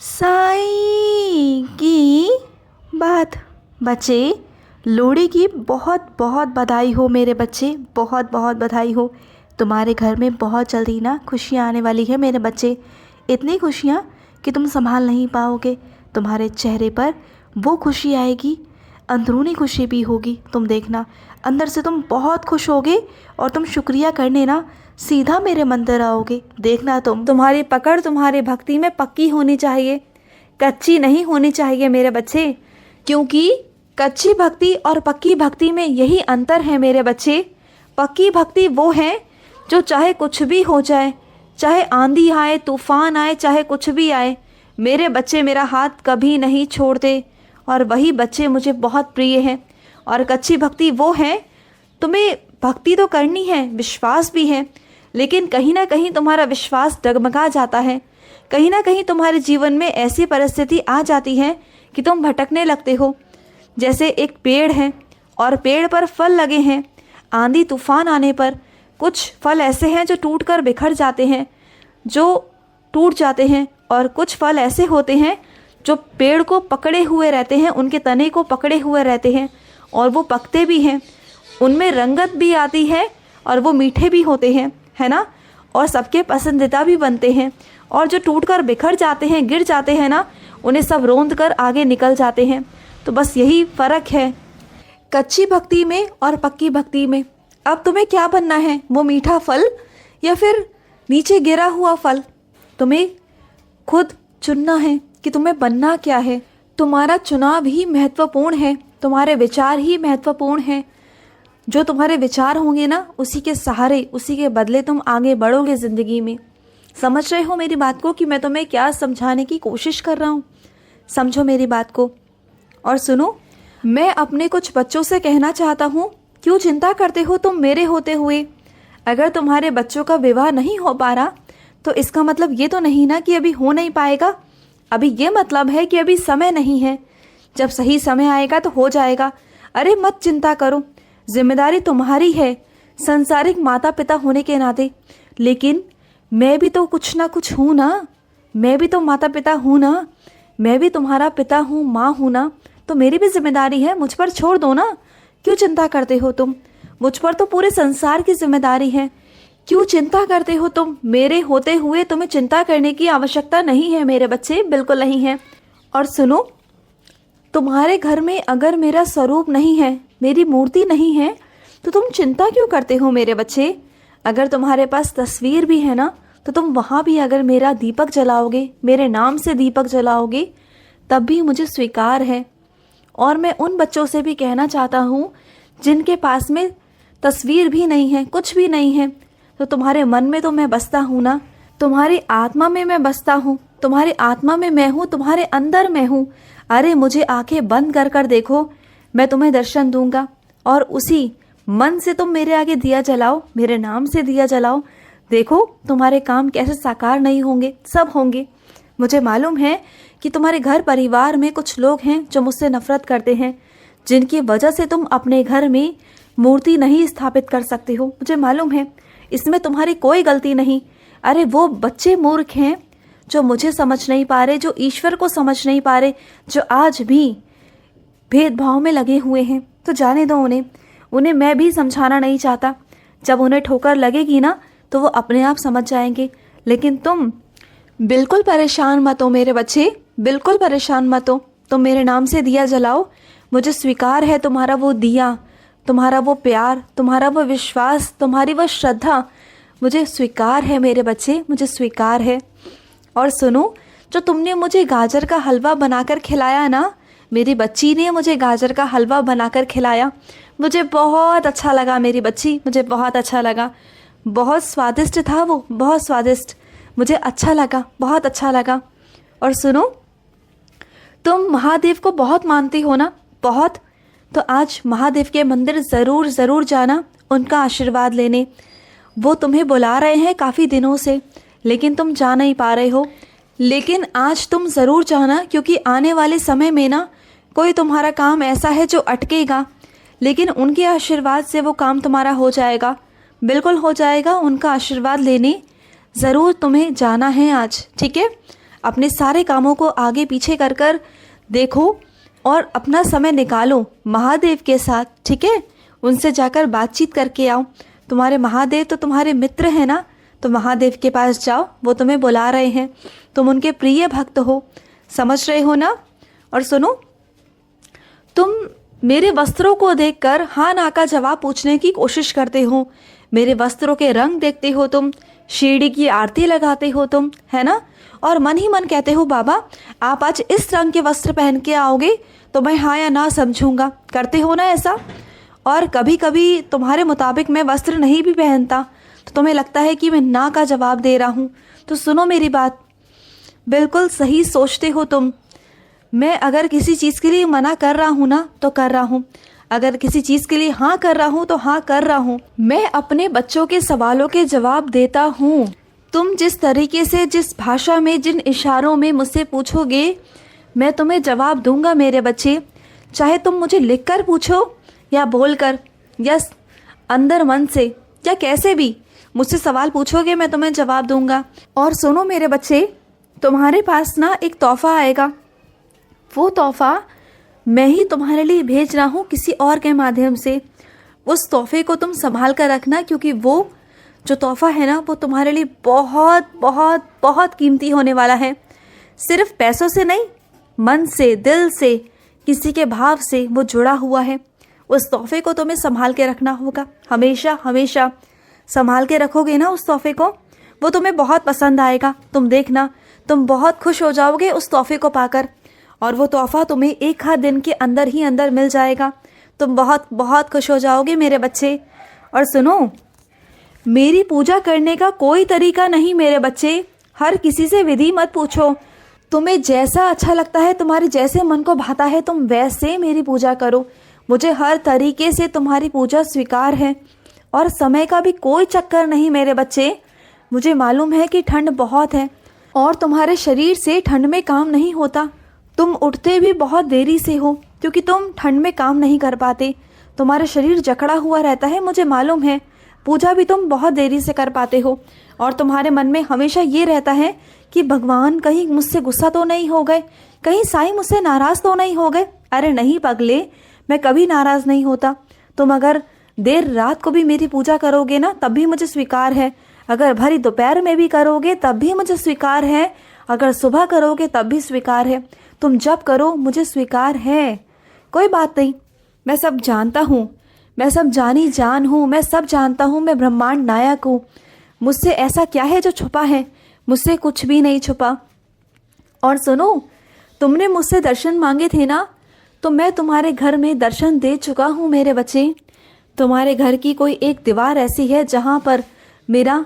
साईं की बात। बच्चे, लोहड़ी की बहुत बहुत बधाई हो मेरे बच्चे, बहुत बहुत बधाई हो। तुम्हारे घर में बहुत जल्दी ना खुशियाँ आने वाली है मेरे बच्चे। इतनी खुशियाँ कि तुम संभाल नहीं पाओगे। तुम्हारे चेहरे पर वो खुशी आएगी, अंदरूनी खुशी भी होगी। तुम देखना, अंदर से तुम बहुत खुश होगे और तुम शुक्रिया करने ना सीधा मेरे मंदिर आओगे। देखना, तुम्हारी पकड़ तुम्हारी भक्ति में पक्की होनी चाहिए, कच्ची नहीं होनी चाहिए मेरे बच्चे। क्योंकि कच्ची भक्ति और पक्की भक्ति में यही अंतर है मेरे बच्चे। पक्की भक्ति वो है जो चाहे कुछ भी हो जाए, चाहे आंधी आए, तूफान आए, चाहे कुछ भी आए, मेरे बच्चे मेरा हाथ कभी नहीं छोड़ते। और वही बच्चे मुझे बहुत प्रिय हैं। और कच्ची भक्ति वो है, तुम्हें भक्ति तो करनी है, विश्वास भी है, लेकिन कहीं ना कहीं तुम्हारा विश्वास डगमगा जाता है। कहीं ना कहीं तुम्हारे जीवन में ऐसी परिस्थिति आ जाती है कि तुम भटकने लगते हो। जैसे एक पेड़ है और पेड़ पर फल लगे हैं, आंधी तूफान आने पर कुछ फल ऐसे हैं जो टूटकर बिखर जाते हैं, जो टूट जाते हैं, और कुछ फल ऐसे होते हैं जो पेड़ को पकड़े हुए रहते हैं, उनके तने को पकड़े हुए रहते हैं, और वो पकते भी हैं, उनमें रंगत भी आती है और वो मीठे भी होते हैं, है ना, और सबके पसंदीदा भी बनते हैं। और जो टूटकर बिखर जाते हैं, गिर जाते हैं ना, उन्हें सब रौंद कर आगे निकल जाते हैं। तो बस यही फ़र्क है कच्ची भक्ति में और पक्की भक्ति में। अब तुम्हें क्या बनना है, वो मीठा फल या फिर नीचे गिरा हुआ फल? तुम्हें खुद चुनना है कि तुम्हें बनना क्या है। तुम्हारा चुनाव ही महत्वपूर्ण है, तुम्हारे विचार ही महत्वपूर्ण हैं। जो तुम्हारे विचार होंगे ना, उसी के सहारे, उसी के बदले तुम आगे बढ़ोगे ज़िंदगी में। समझ रहे हो मेरी बात को कि मैं तुम्हें क्या समझाने की कोशिश कर रहा हूँ? समझो मेरी बात को और सुनो। मैं अपने कुछ बच्चों से कहना चाहता हूँ, क्यों चिंता करते हो तुम मेरे होते हुए? अगर तुम्हारे बच्चों का विवाह नहीं हो पा रहा तो इसका मतलब ये तो नहीं ना कि अभी हो नहीं पाएगा। अभी ये मतलब है कि अभी समय नहीं है, जब सही समय आएगा तो हो जाएगा। अरे मत चिंता करो, जिम्मेदारी तुम्हारी है संसारिक माता पिता होने के नाते। लेकिन मैं भी तो कुछ ना कुछ हूँ ना, मैं भी तो माता पिता हूँ ना, मैं भी तुम्हारा पिता हूँ, माँ हूँ ना, तो मेरी भी जिम्मेदारी है। मुझ पर छोड़ दो ना, क्यों चिंता करते हो तुम? मुझ पर तो पूरे संसार की जिम्मेदारी है। क्यों चिंता करते हो तुम मेरे होते हुए? तुम्हें चिंता करने की आवश्यकता नहीं है मेरे बच्चे, बिल्कुल नहीं है। और सुनो, तुम्हारे घर में अगर मेरा स्वरूप नहीं है, मेरी मूर्ति नहीं है, तो तुम चिंता क्यों करते हो मेरे बच्चे? अगर तुम्हारे पास तस्वीर भी है ना, तो तुम वहाँ भी अगर मेरा दीपक जलाओगे, मेरे नाम से दीपक जलाओगे, तब भी मुझे स्वीकार है। और मैं उन बच्चों से भी कहना चाहता हूँ जिनके पास में तस्वीर भी नहीं है, कुछ भी नहीं है, तो तुम्हारे मन में तो मैं बसता हूँ ना, तुम्हारी आत्मा में मैं बसता हूँ, तुम्हारी आत्मा में मैं हूँ, तुम्हारे अंदर मैं हूँ। अरे मुझे आंखें बंद कर कर देखो, मैं तुम्हें दर्शन दूंगा, और उसी मन से तुम मेरे आगे दिया जलाओ, मेरे नाम से दिया जलाओ। देखो तुम्हारे काम कैसे साकार नहीं होंगे, सब होंगे। मुझे मालूम है कि तुम्हारे घर परिवार में कुछ लोग हैं जो मुझसे नफरत करते हैं, जिनकी वजह से तुम अपने घर में मूर्ति नहीं स्थापित कर सकते हो। मुझे मालूम है, इसमें तुम्हारी कोई गलती नहीं। अरे वो बच्चे मूर्ख हैं जो मुझे समझ नहीं पा रहे, जो ईश्वर को समझ नहीं पा रहे, जो आज भी भेदभाव में लगे हुए हैं। तो जाने दो उन्हें, उन्हें मैं भी समझाना नहीं चाहता। जब उन्हें ठोकर लगेगी ना, तो वो अपने आप समझ जाएंगे। लेकिन तुम बिल्कुल परेशान मत हो मेरे बच्चे, बिल्कुल परेशान मत हो। तुम मेरे नाम से दिया जलाओ, मुझे स्वीकार है तुम्हारा वो दिया, तुम्हारा वो प्यार, तुम्हारा वो विश्वास, तुम्हारी वो श्रद्धा, मुझे स्वीकार है मेरे बच्चे, मुझे स्वीकार है। और सुनो, जो तुमने मुझे गाजर का हलवा बनाकर खिलाया ना, मेरी बच्ची ने मुझे गाजर का हलवा बनाकर खिलाया, मुझे बहुत अच्छा लगा मेरी बच्ची, मुझे बहुत अच्छा लगा। बहुत स्वादिष्ट था वो, बहुत स्वादिष्ट, मुझे अच्छा लगा, बहुत अच्छा लगा। और सुनो, तुम महादेव को बहुत मानती हो ना, बहुत, तो आज महादेव के मंदिर ज़रूर ज़रूर जाना, उनका आशीर्वाद लेने। वो तुम्हें बुला रहे हैं काफ़ी दिनों से, लेकिन तुम जा नहीं पा रहे हो। लेकिन आज तुम ज़रूर जाना, क्योंकि आने वाले समय में ना कोई तुम्हारा काम ऐसा है जो अटकेगा, लेकिन उनके आशीर्वाद से वो काम तुम्हारा हो जाएगा, बिल्कुल हो जाएगा। उनका आशीर्वाद लेने ज़रूर तुम्हें जाना है आज, ठीक है? अपने सारे कामों को आगे पीछे कर कर देखो और अपना समय निकालो महादेव के साथ, ठीक है। उनसे जाकर बातचीत करके आओ। तुम्हारे महादेव तो तुम्हारे मित्र हैं ना, तो महादेव के पास जाओ, वो तुम्हें बुला रहे हैं, तुम उनके प्रिय भक्त हो, समझ रहे हो ना। और सुनो, तुम मेरे वस्त्रों को देखकर हाँ ना का जवाब पूछने की कोशिश करते हो, मेरे वस्त्रों के रंग देखते हो तुम, शिरडी की आरती लगाते हो तुम, है ना, और मन ही मन कहते हो बाबा आप आज इस रंग के वस्त्र पहन के आओगे तो मैं हाँ या ना समझूंगा, करते हो ना ऐसा। और कभी कभी तुम्हारे मुताबिक मैं वस्त्र नहीं भी पहनता तो तुम्हें लगता है कि मैं ना का जवाब दे रहा हूँ। तो सुनो मेरी बात, बिल्कुल सही सोचते हो तुम। मैं अगर किसी चीज़ के लिए मना कर रहा हूँ ना तो कर रहा हूँ, अगर किसी चीज़ के लिए हाँ कर रहा हूँ तो हाँ कर रहा हूँ। मैं अपने बच्चों के सवालों के जवाब देता हूँ। तुम जिस तरीके से, जिस भाषा में, जिन इशारों में मुझसे पूछोगे मैं तुम्हें जवाब दूंगा मेरे बच्चे। चाहे तुम मुझे लिखकर पूछो या बोलकर या अंदर मन से या कैसे भी मुझसे सवाल पूछोगे मैं तुम्हें जवाब दूंगा। और सुनो मेरे बच्चे, तुम्हारे पास ना एक तोहफा आएगा, वो तोहफा मैं ही तुम्हारे लिए भेज रहा हूँ किसी और के माध्यम से। उस तोहफे को तुम संभाल कर रखना, क्योंकि वो जो तोहफा है ना वो तुम्हारे लिए बहुत बहुत बहुत कीमती होने वाला है। सिर्फ पैसों से नहीं, मन से, दिल से, किसी के भाव से वो जुड़ा हुआ है। उस तोहफे को तुम्हें संभाल के रखना होगा, हमेशा हमेशा संभाल के रखोगे ना उस तोहफे को, वो तुम्हें बहुत पसंद आएगा। तुम देखना, तुम बहुत खुश हो जाओगे उस तोहफे को पाकर, और वो तोहफा तुम्हें एक आध दिन के अंदर ही अंदर मिल जाएगा। तुम बहुत बहुत खुश हो जाओगे मेरे बच्चे। और सुनो, मेरी पूजा करने का कोई तरीका नहीं मेरे बच्चे, हर किसी से विधि मत पूछो। तुम्हें जैसा अच्छा लगता है, तुम्हारे जैसे मन को भाता है, तुम वैसे मेरी पूजा करो। मुझे हर तरीके से तुम्हारी पूजा स्वीकार है, और समय का भी कोई चक्कर नहीं मेरे बच्चे। मुझे मालूम है कि ठंड बहुत है और तुम्हारे शरीर से ठंड में काम नहीं होता। तुम उठते भी बहुत देरी से हो, क्योंकि तुम ठंड में काम नहीं कर पाते, तुम्हारा शरीर जकड़ा हुआ रहता है, मुझे मालूम है। पूजा भी तुम बहुत देरी से कर पाते हो, और तुम्हारे मन में हमेशा ये रहता है कि भगवान कहीं मुझसे गुस्सा तो नहीं हो गए, कहीं साईं मुझसे नाराज़ तो नहीं हो गए। अरे नहीं पगले, मैं कभी नाराज़ नहीं होता। तुम अगर देर रात को भी मेरी पूजा करोगे ना तब भी मुझे स्वीकार है, अगर भरी दोपहर में भी करोगे तब भी मुझे स्वीकार है, अगर सुबह करोगे तब भी स्वीकार है। तुम जब करो मुझे स्वीकार है, कोई बात नहीं। मैं सब जानता हूँ, मैं सब जानी जान हूँ, मैं सब जानता हूँ, मैं ब्रह्मांड नायक हूँ। मुझसे ऐसा क्या है जो छुपा है? मुझसे कुछ भी नहीं छुपा। और सुनो, तुमने मुझसे दर्शन मांगे थे ना, तो मैं तुम्हारे घर में दर्शन दे चुका हूँ मेरे बच्चे। तुम्हारे घर की कोई एक दीवार ऐसी है जहाँ पर मेरा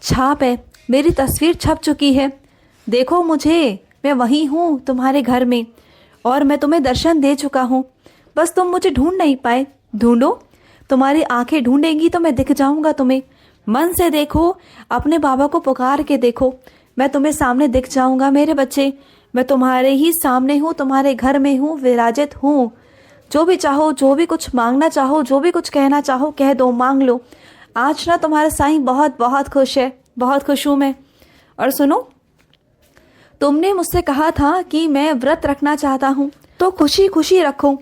छाप है, मेरी तस्वीर छप चुकी है। देखो मुझे, मैं वहीं हूँ तुम्हारे घर में, और मैं तुम्हें दर्शन दे चुका हूँ। बस तुम मुझे ढूंढ नहीं पाए, ढूंढो, तुम्हारी आंखें ढूंढेंगी तो मैं दिख जाऊँगा तुम्हें। मन से देखो, अपने बाबा को पुकार के देखो, मैं तुम्हें सामने दिख जाऊँगा मेरे बच्चे। मैं तुम्हारे ही सामने हूँ, तुम्हारे घर में हूँ, विराजित हूँ। जो भी चाहो, जो भी कुछ मांगना चाहो, जो भी कुछ कहना चाहो कह दो, मांग लो। आज ना तुम्हारा साईं बहुत बहुत खुश है, बहुत खुश हूँ मैं। और सुनो, तुमने मुझसे कहा था कि मैं व्रत रखना चाहता हूँ, तो खुशी खुशी रखो,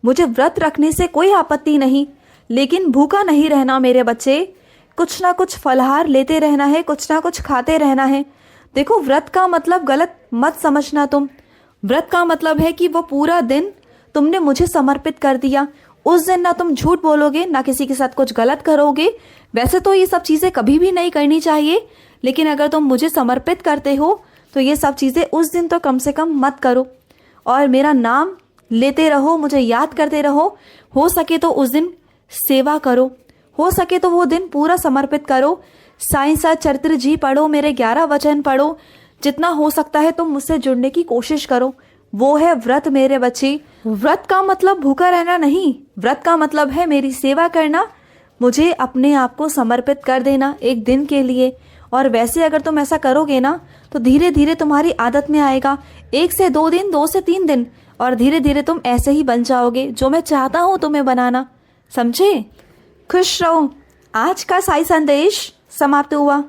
मुझे व्रत रखने से कोई आपत्ति नहीं, लेकिन भूखा नहीं रहना मेरे बच्चे। कुछ ना कुछ फलहार लेते रहना है, कुछ ना कुछ खाते रहना है। देखो, व्रत का मतलब गलत मत समझना तुम। व्रत का मतलब है कि वो पूरा दिन तुमने मुझे समर्पित कर दिया। उस दिन ना तुम झूठ बोलोगे, ना किसी के साथ कुछ गलत करोगे। वैसे तो ये सब चीज़ें कभी भी नहीं करनी चाहिए, लेकिन अगर तुम मुझे समर्पित करते हो तो ये सब चीज़ें उस दिन तो कम से कम मत करो। और मेरा नाम लेते रहो, मुझे याद करते रहो। हो सके तो उस दिन सेवा करो, हो सके तो वो दिन पूरा समर्पित करो। साईं सा चरित्र जी पढ़ो, मेरे 11 वचन पढ़ो, जितना हो सकता है तुम मुझसे जुड़ने की कोशिश करो। वो है व्रत मेरे बच्चे। व्रत का मतलब भूखा रहना नहीं, व्रत का मतलब है मेरी सेवा करना, मुझे अपने आप को समर्पित कर देना एक दिन के लिए। और वैसे अगर तुम ऐसा करोगे ना तो धीरे धीरे तुम्हारी आदत में आएगा। 1 से 2 दिन, 2 से 3 दिन, और धीरे धीरे तुम ऐसे ही बन जाओगे जो मैं चाहता हूँ तुम्हें बनाना। समझे? खुश रहो। आज का साई संदेश समाप्त हुआ।